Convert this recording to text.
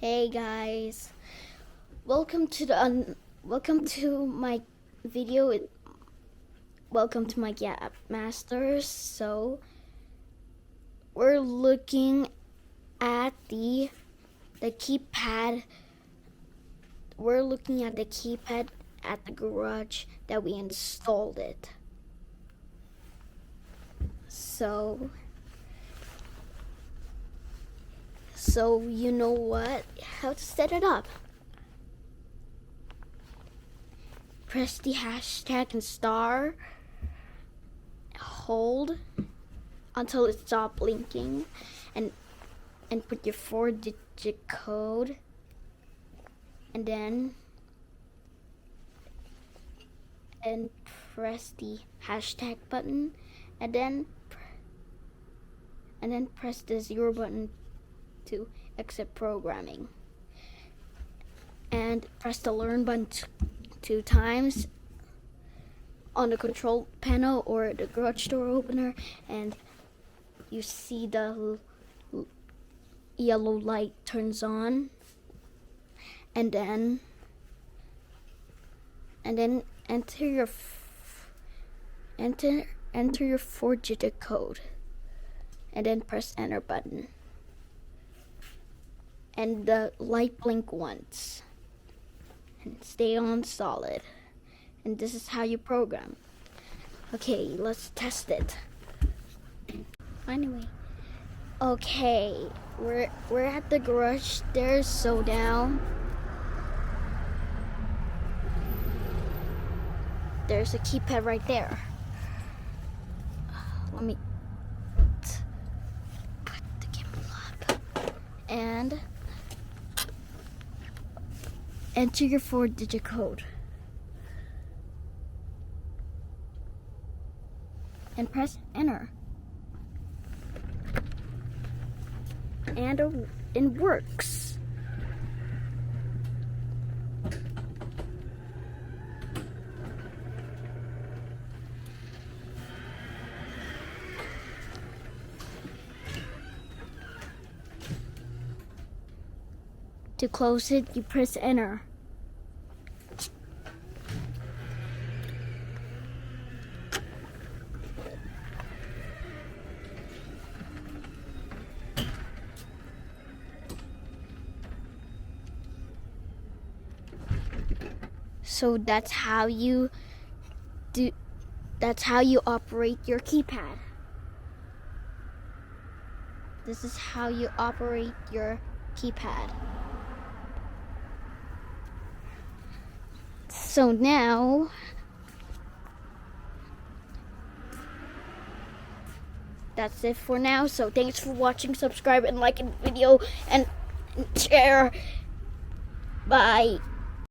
Hey guys, welcome to my video. Welcome to my Gap Masters. So we're looking at the keypad. We're looking at the keypad at the garage that we installed it. So you know what? How to set it up. Press the hashtag and star. Hold until it stops blinking, and put your 4-digit code, and then press the hashtag button, and then press the 0 button to exit programming, and press the learn button 2 times on the control panel or the garage door opener, and you see the yellow light turns on, and then enter your 4-digit code, and then press enter button, and the light blink once, and stay on solid. And this is how you program. Okay, let's test it. Anyway, okay, we're at the garage stairs. So down there's a keypad right there. Let me put the gimbal up and enter your 4-digit code and press enter, and it works. To close it, you press enter. So that's how you operate your keypad. This is how you operate your keypad. So now that's it for now. So thanks for watching. Subscribe and like the video and share. Bye.